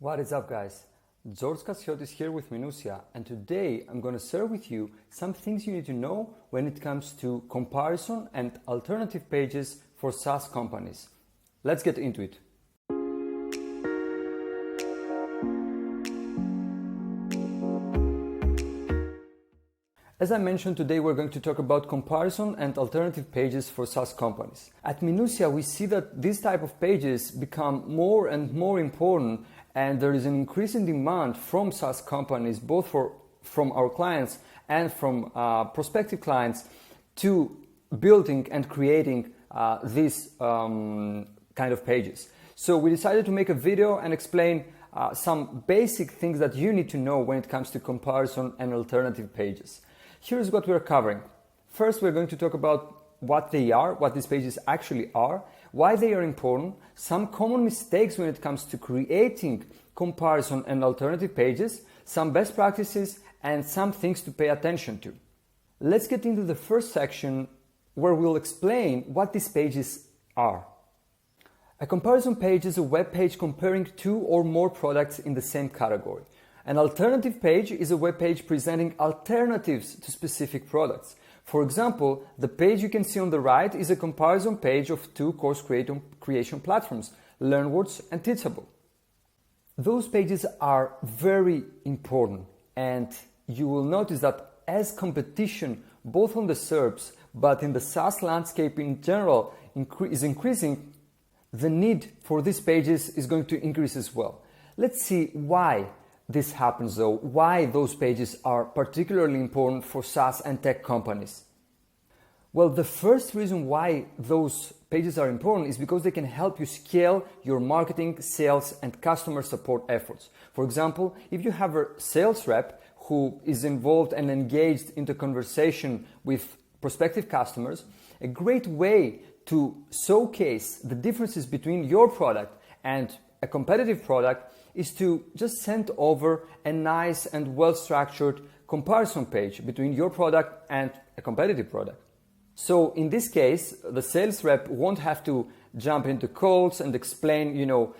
What is up, guys? George Cassiot is here with Minutia, and today I'm going to share with you some things you need to know when it comes to comparison and alternative pages for SaaS companies. Let's get into it. As I mentioned, today we're going to talk about comparison and alternative pages for SaaS companies. At Minutia, we see that these type of pages become more and more important, and there is an increasing demand from SaaS companies, both from our clients and from prospective clients, to building and creating these kind of pages. So we decided to make a video and explain some basic things that you need to know when it comes to comparison and alternative pages. Here's what we're covering. First, we're going to talk about what they are, what these pages actually are, why they are important, some common mistakes when it comes to creating comparison and alternative pages, some best practices, and some things to pay attention to. Let's get into the first section where we'll explain what these pages are. A comparison page is a web page comparing two or more products in the same category. An alternative page is a web page presenting alternatives to specific products. For example, the page you can see on the right is a comparison page of two course creation platforms, LearnWords and Teachable. Those pages are very important, and you will notice that as competition, both on the SERPs but in the SaaS landscape in general is increasing, the need for these pages is going to increase as well. Let's see why this happens though, why those pages are particularly important for SaaS and tech companies. Well, the first reason why those pages are important is because they can help you scale your marketing, sales, and customer support efforts. For example, if you have a sales rep who is involved and engaged in the conversation with prospective customers, a great way to showcase the differences between your product and a competitive product is to just send over a nice and well-structured comparison page between your product and a competitive product. So in this case, the sales rep won't have to jump into calls and explain,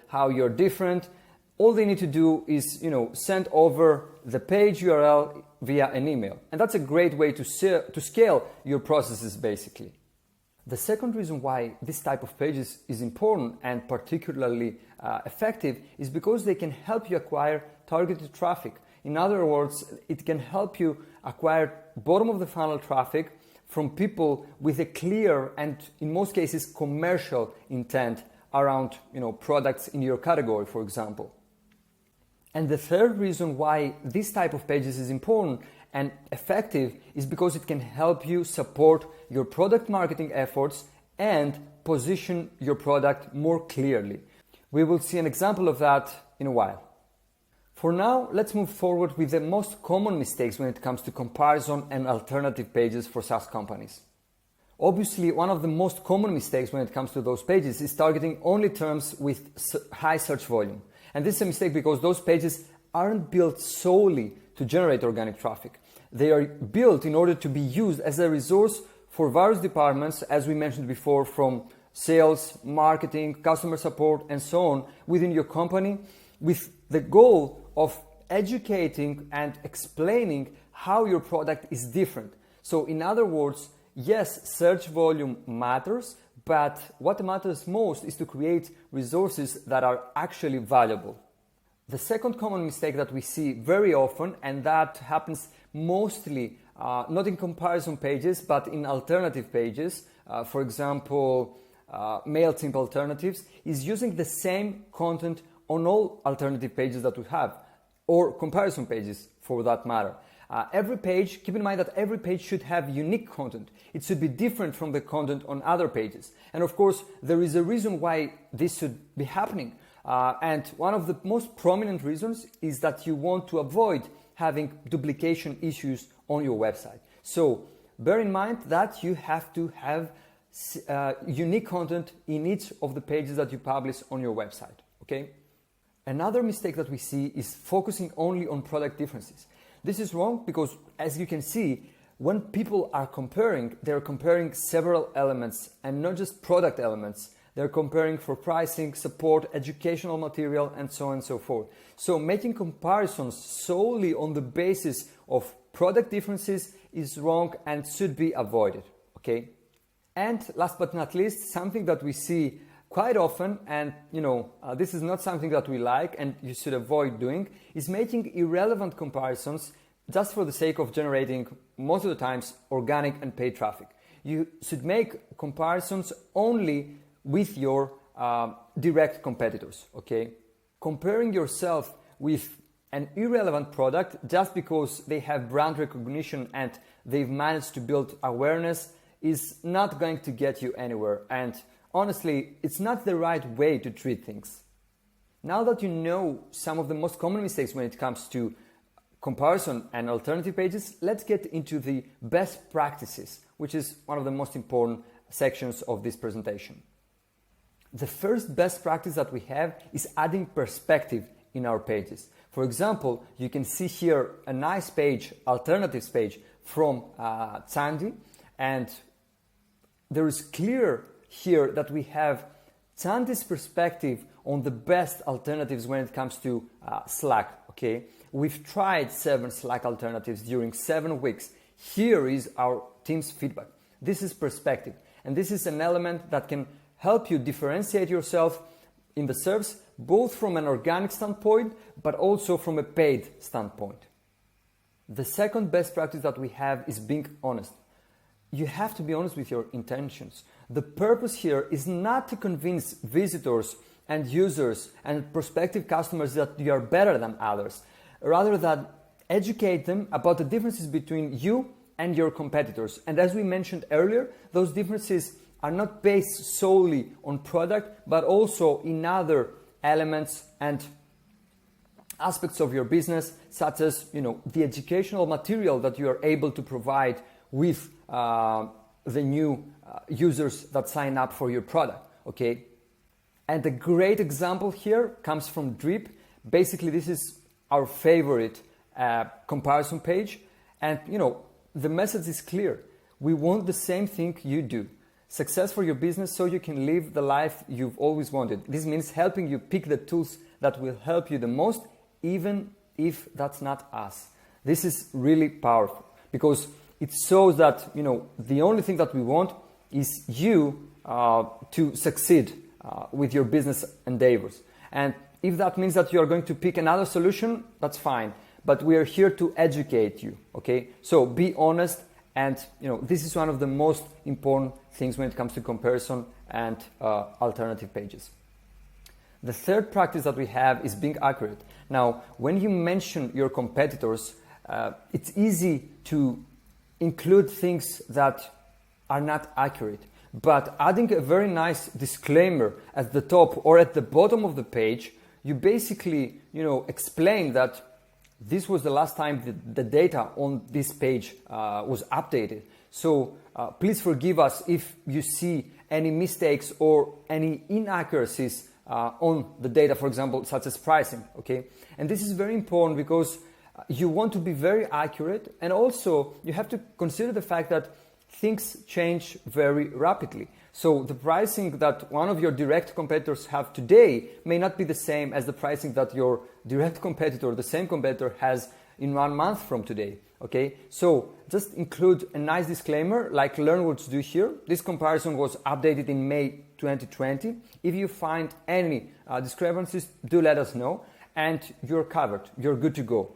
how you're different. All they need to do is, send over the page URL via an email. And that's a great way to scale your processes, basically. The second reason why this type of pages is important and particularly effective is because they can help you acquire targeted traffic. In other words, it can help you acquire bottom of the funnel traffic from people with a clear and in most cases commercial intent around products in your category, for example. And the third reason why this type of pages is important and effective is because it can help you support your product marketing efforts and position your product more clearly. We will see an example of that in a while. For now, let's move forward with the most common mistakes when it comes to comparison and alternative pages for SaaS companies. Obviously, one of the most common mistakes when it comes to those pages is targeting only terms with high search volume. And this is a mistake because those pages aren't built solely to generate organic traffic. They are built in order to be used as a resource for various departments, as we mentioned before, from sales, marketing, customer support, and so on within your company, with the goal of educating and explaining how your product is different. So in other words, yes, search volume matters, but what matters most is to create resources that are actually valuable. The second common mistake that we see very often, and that happens mostly not in comparison pages, but in alternative pages, for example, MailChimp alternatives, is using the same content on all alternative pages that we have, or comparison pages for that matter. Every page, keep in mind that every page should have unique content. It should be different from the content on other pages. And of course, there is a reason why this should be happening. And one of the most prominent reasons is that you want to avoid having duplication issues on your website. So bear in mind that you have to have unique content in each of the pages that you publish on your website. Okay? Another mistake that we see is focusing only on product differences. This is wrong because, as you can see, when people are comparing, they're comparing several elements and not just product elements They're comparing for pricing, support, educational material, and so on and so forth. So making comparisons solely on the basis of product differences is wrong and should be avoided, okay? And last but not least, something that we see quite often, and this is not something that we like and you should avoid doing, is making irrelevant comparisons just for the sake of generating, most of the times, organic and paid traffic. You should make comparisons only with your direct competitors, okay? Comparing yourself with an irrelevant product just because they have brand recognition and they've managed to build awareness is not going to get you anywhere. And honestly, it's not the right way to treat things. Now that you know some of the most common mistakes when it comes to comparison and alternative pages, let's get into the best practices, which is one of the most important sections of this presentation. The first best practice that we have is adding perspective in our pages. For example, you can see here a nice page, alternatives page from Sandy, and there is clear here that we have Sandy's perspective on the best alternatives when it comes to Slack, okay? We've tried 7 Slack alternatives during 7 weeks. Here is our team's feedback. This is perspective, and this is an element that can help you differentiate yourself in the service, both from an organic standpoint, but also from a paid standpoint. The second best practice that we have is being honest. You have to be honest with your intentions. The purpose here is not to convince visitors and users and prospective customers that you are better than others, rather than educate them about the differences between you and your competitors. And as we mentioned earlier, those differences are not based solely on product, but also in other elements and aspects of your business, such as the educational material that you are able to provide with the new users that sign up for your product, okay? And a great example here comes from Drip. Basically, this is our favorite comparison page, and the message is clear. We want the same thing you do. Success for your business so you can live the life you've always wanted. This means helping you pick the tools that will help you the most, even if that's not us. This is really powerful because it shows that the only thing that we want is you to succeed with your business endeavors. And if that means that you are going to pick another solution, that's fine. But we are here to educate you, okay? So be honest, and this is one of the most important things when it comes to comparison and alternative pages. The third practice that we have is being accurate. Now, when you mention your competitors, it's easy to include things that are not accurate. But adding a very nice disclaimer at the top or at the bottom of the page, you basically, explain that this was the last time the data on this page was updated. So please forgive us if you see any mistakes or any inaccuracies on the data, for example, such as pricing, okay? And this is very important because you want to be very accurate, and also you have to consider the fact that things change very rapidly. So the pricing that one of your direct competitors have today may not be the same as the pricing that your direct competitor, the same competitor, has in 1 month from today, okay? So just include a nice disclaimer like LearnWords do here. This comparison was updated in May 2020. If you find any discrepancies, do let us know, and you're covered. You're good to go.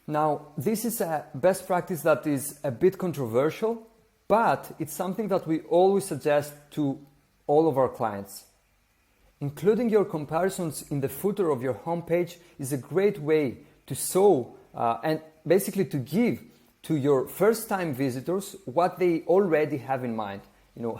Now, this is a best practice that is a bit controversial, but it's something that we always suggest to all of our clients. Including your comparisons in the footer of your homepage is a great way to show and basically to give to your first-time visitors what they already have in mind.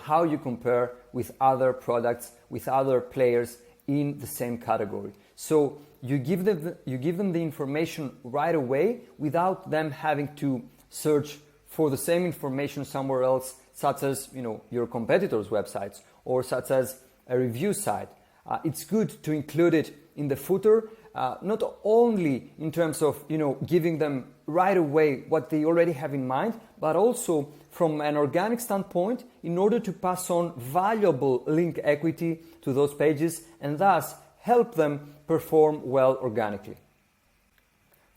How you compare with other products, with other players in the same category. So you give them the information right away without them having to search for the same information somewhere else, such as your competitors' websites or such as a review site. It's good to include it in the footer, not only in terms of giving them right away what they already have in mind, but also from an organic standpoint in order to pass on valuable link equity to those pages and thus help them perform well organically.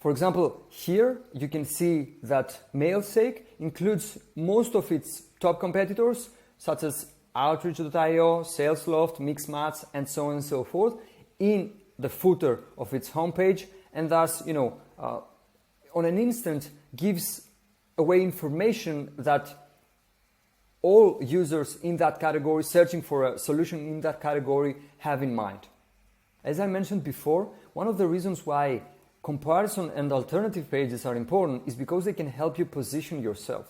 For example, here you can see that Mailsake includes most of its top competitors, such as Outreach.io, SalesLoft, Mixmatch, and so on and so forth, in the footer of its homepage, and thus, on an instant gives away information that all users in that category searching for a solution in that category have in mind. As I mentioned before, one of the reasons why comparison and alternative pages are important is because they can help you position yourself.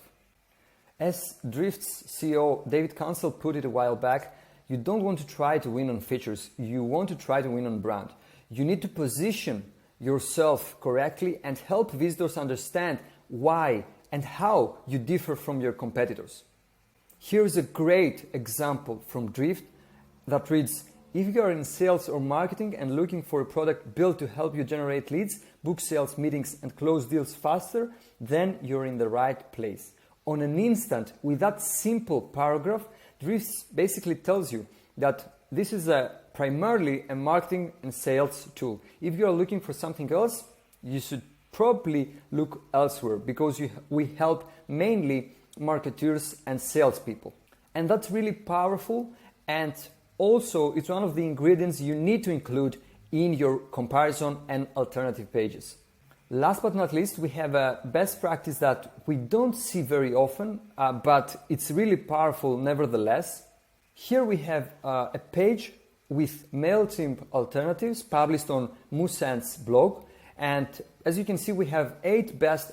As Drift's CEO David Cancel put it a while back, you don't want to try to win on features, you want to try to win on brand. You need to position yourself correctly and help visitors understand why and how you differ from your competitors. Here's a great example from Drift that reads, if you are in sales or marketing and looking for a product built to help you generate leads, book sales meetings and close deals faster, then you're in the right place. On an instant, with that simple paragraph, Drift basically tells you that this is primarily a marketing and sales tool. If you are looking for something else, you should probably look elsewhere because we help mainly marketers and salespeople. And that's really powerful, and also it's one of the ingredients you need to include in your comparison and alternative pages. Last but not least, we have a best practice that we don't see very often, but it's really powerful nevertheless. Here we have a page with MailChimp alternatives published on Musant's blog. And as you can see, we have a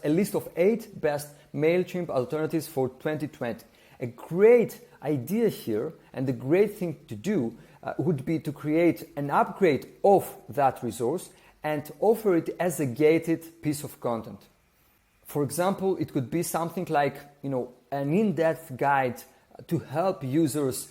list of 8 best MailChimp alternatives for 2020. A great idea here and a great thing to do would be to create an upgrade of that resource and offer it as a gated piece of content. For example, it could be something like an in-depth guide to help users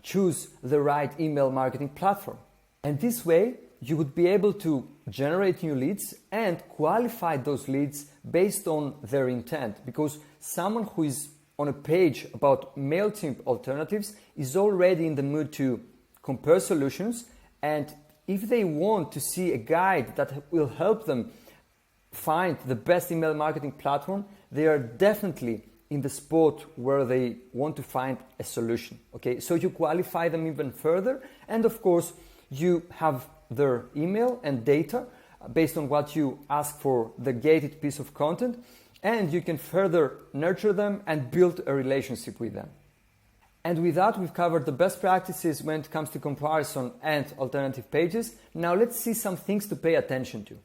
choose the right email marketing platform. And this way, you would be able to generate new leads and qualify those leads based on their intent, because someone who is on a page about MailChimp alternatives is already in the mood to compare solutions, and if they want to see a guide that will help them find the best email marketing platform, they are definitely in the spot where they want to find a solution. Okay, so you qualify them even further, and of course you have their email and data based on what you ask for the gated piece of content, and you can further nurture them and build a relationship with them. And with that, we've covered the best practices when it comes to comparison and alternative pages. Now let's see some things to pay attention to.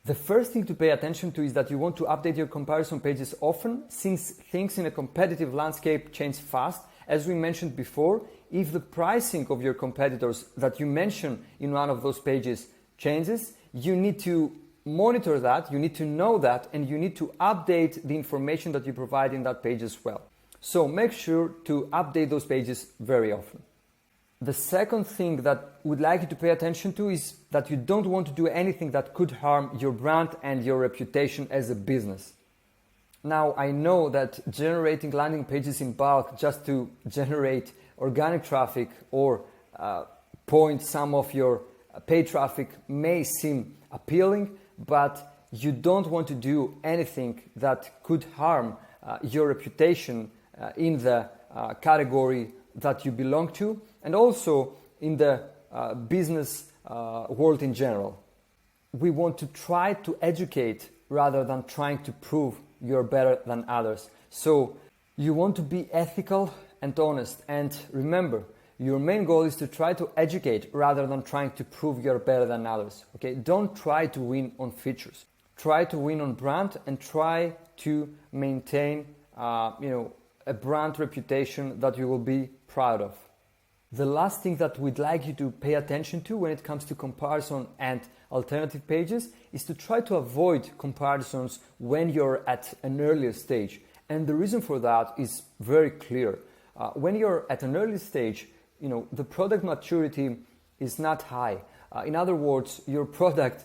The first thing to pay attention to is that you want to update your comparison pages often, since things in a competitive landscape change fast. As we mentioned before, if the pricing of your competitors that you mention in one of those pages changes, you need to monitor that, you need to know that, and you need to update the information that you provide in that page as well. So make sure to update those pages very often. The second thing that we'd like you to pay attention to is that you don't want to do anything that could harm your brand and your reputation as a business. Now, I know that generating landing pages in bulk just to generate organic traffic or point some of your paid traffic may seem appealing, but you don't want to do anything that could harm your reputation in the category that you belong to, and also in the business world in general. We want to try to educate rather than trying to prove you're better than others. So you want to be ethical and honest, and remember, your main goal is to try to educate rather than trying to prove you're better than others. Okay, don't try to win on features. Try to win on brand and try to maintain a brand reputation that you will be proud of. The last thing that we'd like you to pay attention to when it comes to comparison and alternative pages is to try to avoid comparisons when you're at an earlier stage. And the reason for that is very clear. When you're at an early stage, the product maturity is not high. In other words, your product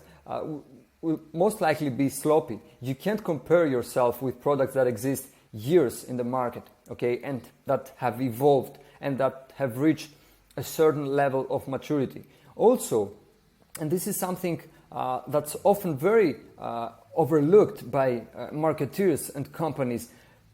will most likely be sloppy. You can't compare yourself with products that exist years in the market, okay, and that have evolved and that have reached a certain level of maturity. Also, and this is something that's often very overlooked by marketeers and companies,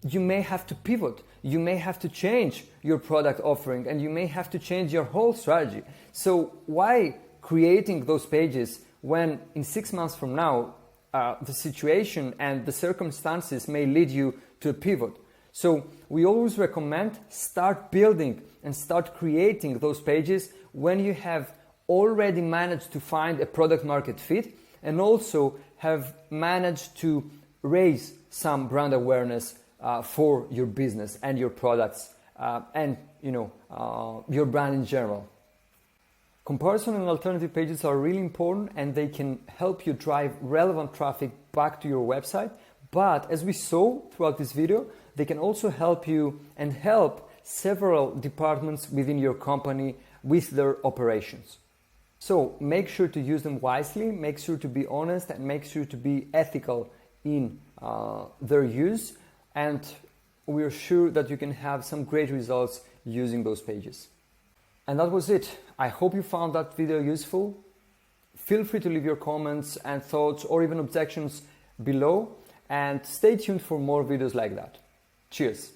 you may have to pivot, you may have to change your product offering, and you may have to change your whole strategy. So why creating those pages when in 6 months from now the situation and the circumstances may lead you to a pivot? So we always recommend start building and start creating those pages when you have already managed to find a product market fit and also have managed to raise some brand awareness for your business and your products and your brand in general. Comparison and alternative pages are really important, and they can help you drive relevant traffic back to your website. But as we saw throughout this video, they can also help you and help several departments within your company with their operations. So make sure to use them wisely, make sure to be honest, and make sure to be ethical in their use. And we're sure that you can have some great results using those pages. And that was it. I hope you found that video useful. Feel free to leave your comments and thoughts or even objections below, and stay tuned for more videos like that. Cheers!